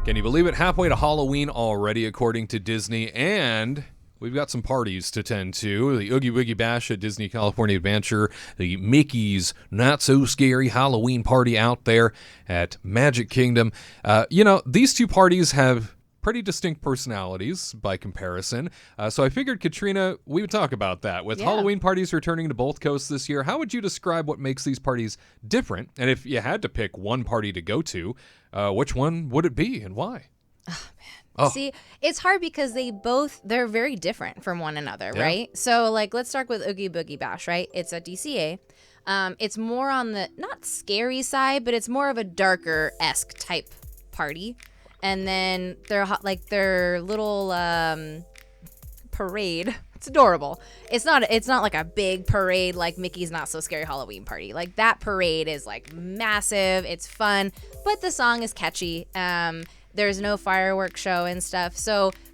Can you believe it? Halfway to Halloween already, according to Disney, and we've got some parties to tend to. The Oogie Boogie Bash at Disney California Adventure, the Mickey's Not So Scary Halloween Party out there at Magic Kingdom. These two parties have pretty distinct personalities by comparison. So I figured, Katrina, we would talk about that. With Halloween parties returning to both coasts this year, how would you describe what makes these parties different? And if you had to pick one party to go to, which one would it be and why? Oh, man. Oh. See, it's hard because they're very different from one another, right? So, let's start with Oogie Boogie Bash, right? It's at DCA. It's more on the, not scary side, but it's more of a darker-esque type party. And then their little parade. It's adorable. It's not like a big parade like Mickey's Not So Scary Halloween Party. Like, that parade is massive. It's fun, but the song is catchy. There's no fireworks show and stuff.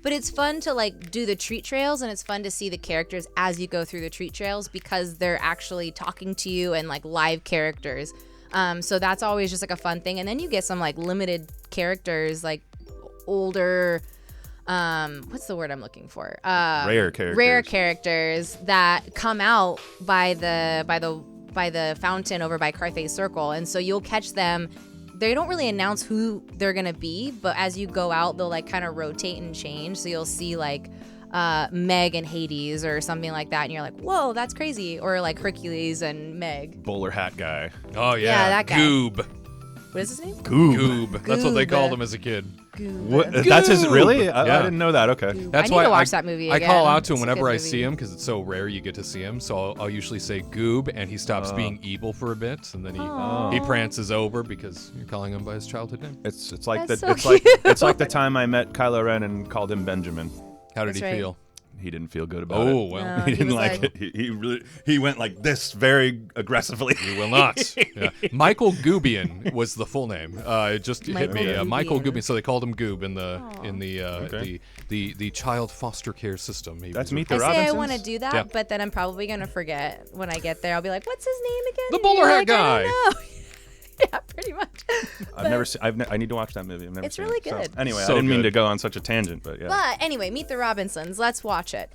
But it's fun to do the treat trails, and it's fun to see the characters as you go through the treat trails because they're actually talking to you and live characters. So that's always just a fun thing. And then you get some limited characters, older, what's the word I'm looking for? Rare characters. Rare characters that come out by the fountain over by Carthay Circle. And so you'll catch them. They don't really announce who they're going to be, but as you go out, they'll kind of rotate and change. So you'll see Meg and Hades or something like that, and you're like, whoa, that's crazy. Or Hercules and Meg. Bowler hat guy. Oh, yeah. Yeah, that guy. Goob. What is his name? Goob. That's what they called him as a kid. What? That's his, really? Yeah. I didn't know that. Okay. That's I need to watch that movie again. I call out to him It's a whenever good I movie. see him because it's so rare you get to see him. So I'll usually say Goob, and he stops being evil for a bit, and then he prances over because you're calling him by his childhood name. It's like That's the so cute. it's like the time I met Kylo Ren and called him Benjamin. How did That's he right. feel? He didn't feel good about it. Oh, well. No. He didn't was like like- it. He went like this very aggressively. He will not. Yeah. Michael Goobian was the full name. It just hit me. Michael Michael Goobian. Goobian. So they called him Goob in Okay. the child foster care system. He That's was Meet the I say I Robinsons? want to do that, Yeah. but then I'm probably going to forget when I get there. I'll be like, what's his name again? The And bowler you're hat like, guy. I don't know. Yeah, pretty much. I've never seen. I need to watch that movie. I've never It's seen really it. So, good. anyway, So I didn't mean good. to go on such a tangent, but yeah. But anyway, Meet the Robinsons. Let's watch it.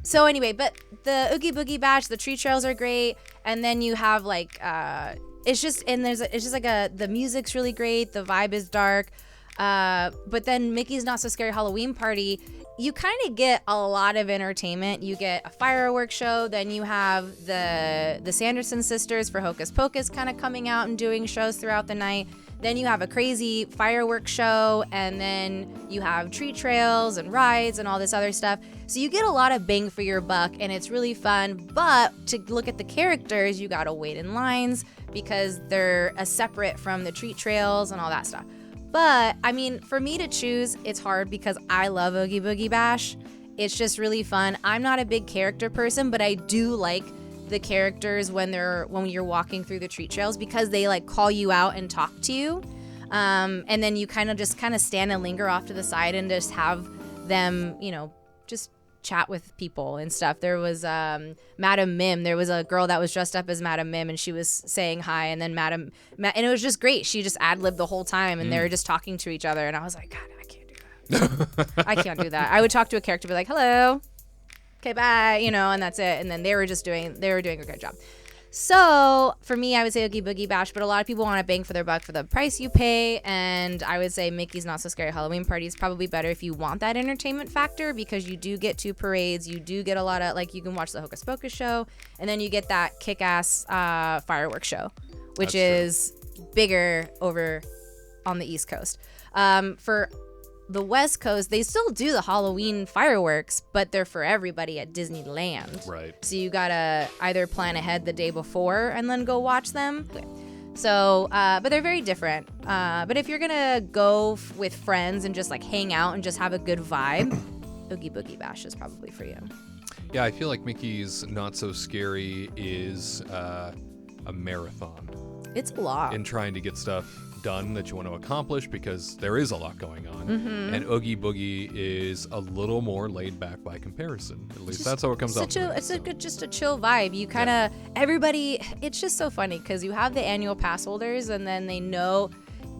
So anyway, but the Oogie Boogie Bash, the tree trails are great, and then you have it's just the music's really great. The vibe is dark. But then Mickey's Not So Scary Halloween Party, you kind of get a lot of entertainment. You get a fireworks show. Then you have the Sanderson sisters for Hocus Pocus kind of coming out and doing shows throughout the night. Then you have a crazy fireworks show, and then you have treat trails and rides and all this other stuff. So you get a lot of bang for your buck, and it's really fun. But to look at the characters, you gotta wait in lines because they're separate from the treat trails and all that stuff. But, I mean, for me to choose, it's hard because I love Oogie Boogie Bash. It's just really fun. I'm not a big character person, but I do like the characters when you're walking through the treat trails because they call you out and talk to you. And then you kind of stand and linger off to the side and just have them, just chat with people and stuff. There was Madam Mim. There was a girl that was dressed up as Madam Mim, and she was saying hi, and then and it was just great. She just ad-libbed the whole time, and they were just talking to each other, and I was like, God, I can't do that. I can't do that. I would talk to a character, be like, hello, okay, bye, and that's it. And then they were doing a good job. So for me, I would say Oogie Boogie Bash, but a lot of people want to bang for their buck for the price you pay. And I would say Mickey's Not So Scary Halloween Party is probably better if you want that entertainment factor because you do get 2 parades. You do get a lot of, you can watch the Hocus Pocus show, and then you get that kick-ass fireworks show, which is bigger over on the East Coast. For the West Coast, they still do the Halloween fireworks, but they're for everybody at Disneyland. Right. So you gotta either plan ahead the day before and then go watch them. So, but they're very different. But if you're gonna go with friends and just hang out and just have a good vibe, Oogie Boogie Bash is probably for you. Yeah, I feel like Mickey's Not So Scary is a marathon It's a lot. in trying to get stuff done that you want to accomplish because there is a lot going on. Mm-hmm. And Oogie Boogie is a little more laid back by comparison. At least that's how it comes off. It's just a chill vibe. You kind of everybody. It's just so funny because you have the annual pass holders, and then they know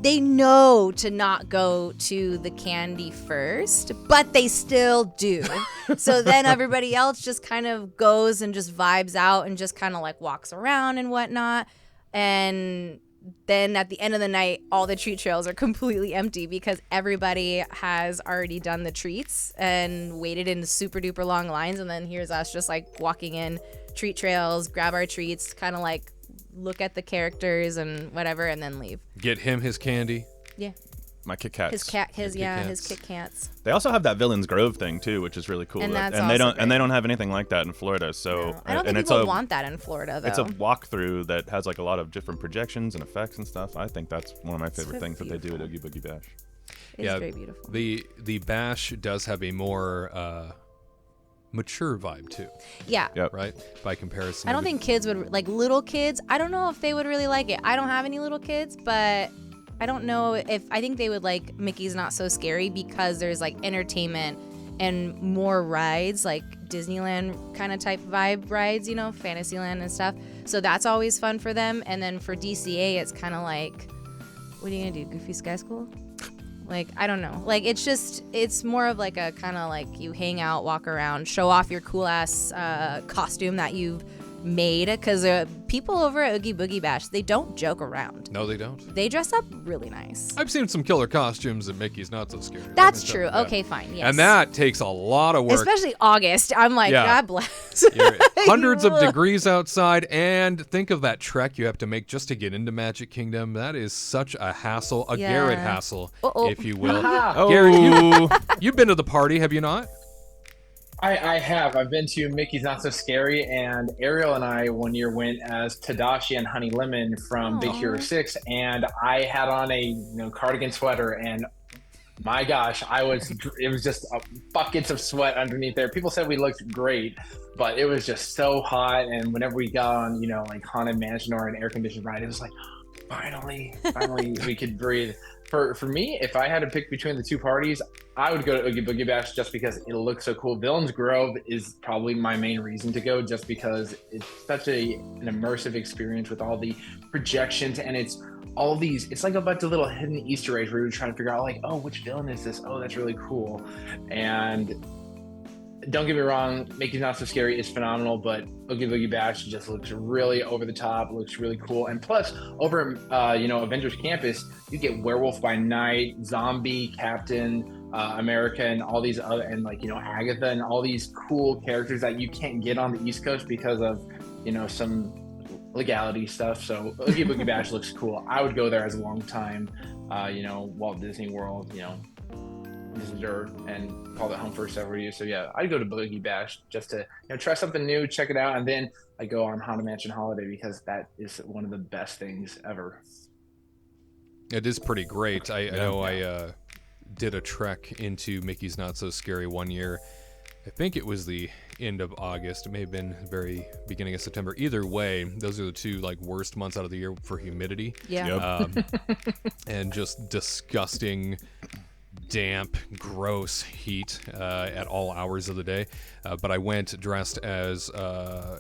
they know to not go to the candy first, but they still do. So then everybody else just kind of goes and just vibes out and just kind of like walks around and whatnot. And then at the end of the night, all the treat trails are completely empty because everybody has already done the treats and waited in super duper long lines. And then here's us just like walking in treat trails, grab our treats, kind of like look at the characters and whatever, and then leave. Get him his candy. Yeah. My Kit Kats. His Kit Kats. They also have that Villains Grove thing too, which is really cool. And that's they also don't great. they don't have anything like that in Florida. So No. I don't think and people want that in Florida though. it's a walkthrough that has like a lot of different projections and effects and stuff. I think that's one of my favorite things that they do at Oogie Boogie Bash. It's very beautiful. The bash does have a more mature vibe too. Yeah. Yep. Right? By comparison. I don't think kids would, like little kids, I don't know if they would really like it. I don't have any little kids, but I don't know if, I think they would like Mickey's Not So Scary because there's like entertainment and more rides, like Disneyland kind of type vibe rides, you know, Fantasyland and stuff. So that's always fun for them. And then for DCA, it's kind of like, what are you gonna do, Goofy Sky School? Like, I don't know. Like, it's more of like a kind of like you hang out, walk around, show off your cool ass costume that you've made. Because people over at Oogie Boogie Bash, they don't joke around. No, they don't. They dress up really nice. I've seen some killer costumes at Mickey's Not So Scary. That's true. Okay, fine. Yes. And that takes a lot of work. Especially August. I'm like, Yeah. God bless. You're hundreds of degrees outside, and think of that trek you have to make just to get into Magic Kingdom. That is such a hassle, a Yeah. Garrett hassle, if you will. Oh, Garrett, you've been to the party, have you not? I have. I've been to Mickey's Not So Scary, and Ariel and I one year went as Tadashi and Honey Lemon from Big Hero 6, and I had on a cardigan sweater, and my gosh, it was just buckets of sweat underneath there. People said we looked great, but it was just so hot, and whenever we got on, like Haunted Mansion or an air-conditioned ride, it was like, finally we could breathe. For me, if I had to pick between the two parties, I would go to Oogie Boogie Bash just because it looks so cool. Villains Grove is probably my main reason to go, just because it's such an immersive experience with all the projections, and it's like a bunch of little hidden Easter eggs where you're trying to figure out like, oh, which villain is this? Oh, that's really cool. And don't get me wrong, Mickey's Not So Scary is phenomenal, but Oogie Boogie Bash just looks really over the top, looks really cool. And plus, over Avengers Campus, you get Werewolf by Night, Zombie, Captain America, and all these other, and Agatha, and all these cool characters that you can't get on the East Coast because of some legality stuff. So Oogie Boogie Bash looks cool. I would go there as a long time Walt Disney World visitor and called it home for several years. So yeah, I'd go to Boogie Bash just to try something new, check it out, and then I go on Haunted Mansion Holiday because that is one of the best things ever. It is pretty great. I know I did a trek into Mickey's Not So Scary one year. I think it was the end of August. It may have been the very beginning of September. Either way, those are the two worst months out of the year for humidity. Yeah. And just disgusting, damp, gross heat at all hours of the day. But I went dressed as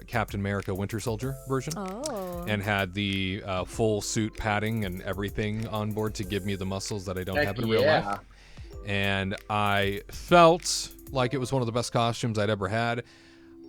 Captain America Winter Soldier version. Oh. And had the full suit padding and everything on board to give me the muscles that I don't have in real life. And I felt like it was one of the best costumes I'd ever had.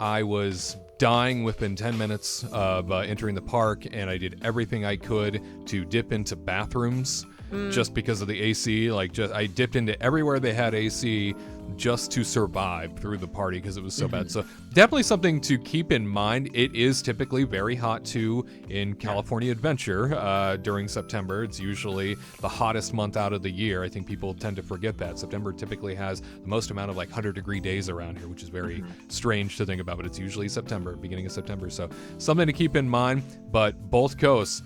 I was dying within 10 minutes of entering the park, and I did everything I could to dip into bathrooms just because of the AC. I dipped into everywhere they had AC just to survive through the party because it was so bad. So definitely something to keep in mind. It is typically very hot too in California Adventure during September. It's usually the hottest month out of the year. I think people tend to forget that. September typically has the most amount of 100-degree days around here, which is very strange to think about, but it's usually September, beginning of September. So something to keep in mind, but both coasts,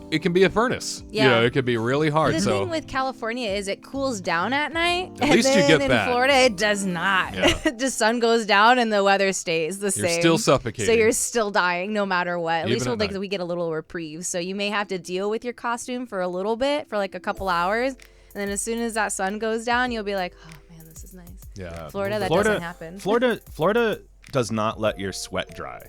it can be a furnace. Yeah. It can be really hard. The thing with California is it cools down at night. At least you get in that. In Florida, it does not. Yeah. The sun goes down and the weather stays the same. You're still suffocating. So you're still dying no matter what. At Even least we get a little reprieve. So you may have to deal with your costume for a little bit, for a couple hours. And then as soon as that sun goes down, you'll be like, oh man, this is nice. Yeah. Florida, that doesn't happen. Florida does not let your sweat dry.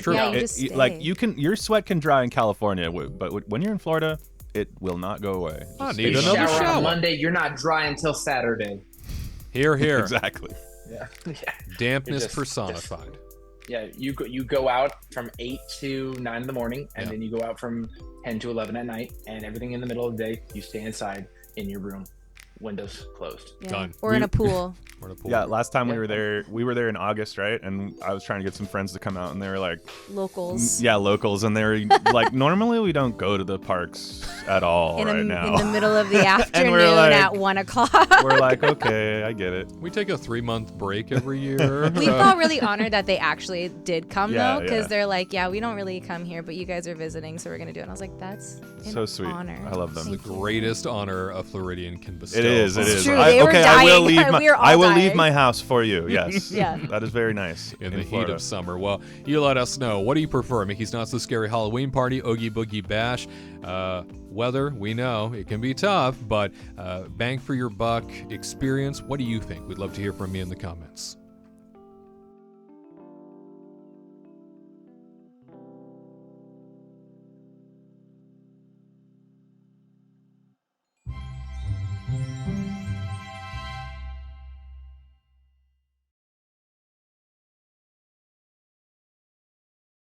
True. Yeah, you just stay. your sweat can dry in California, but when you're in Florida, it will not go away. I Just need stays another on. shower shower. on Monday, you're not dry until Saturday. Here, here. Exactly. Yeah. Yeah. Dampness Just- personified. Yeah, you go out from 8 to 9 in the morning, and Yeah. then you go out from 10 to 11 at night, and everything in the middle of the day, you stay inside in your room, windows closed. Yeah. Done. Or in a pool. We're in a pool. Yeah, last time Yeah. we were there in August, right? And I was trying to get some friends to come out, and they were like, Locals. yeah, locals, and they were like, normally we don't go to the parks at all right now. In the middle of the afternoon like- at 1 o'clock. We're like, okay, I get it. We take a 3-month break every year. We felt really honored that they actually did come Yeah, though, because yeah. they're like, yeah, we don't really come here, but you guys are visiting, so we're gonna do it. And I was like, that's an So sweet. honor. I love them. the greatest honor a Floridian can bestow. It is. It It's is. true, they were okay, I will dying. leave my. We were all I will leave dying. my house for you. Yes. Yeah. That is very nice. In the heat Florida. of summer. Well, you let us know. What do you prefer? Mickey's Not So Scary Halloween Party, Oogie Boogie Bash? Weather, we know it can be tough, but bang for your buck experience. What do you think? We'd love to hear from you in the comments.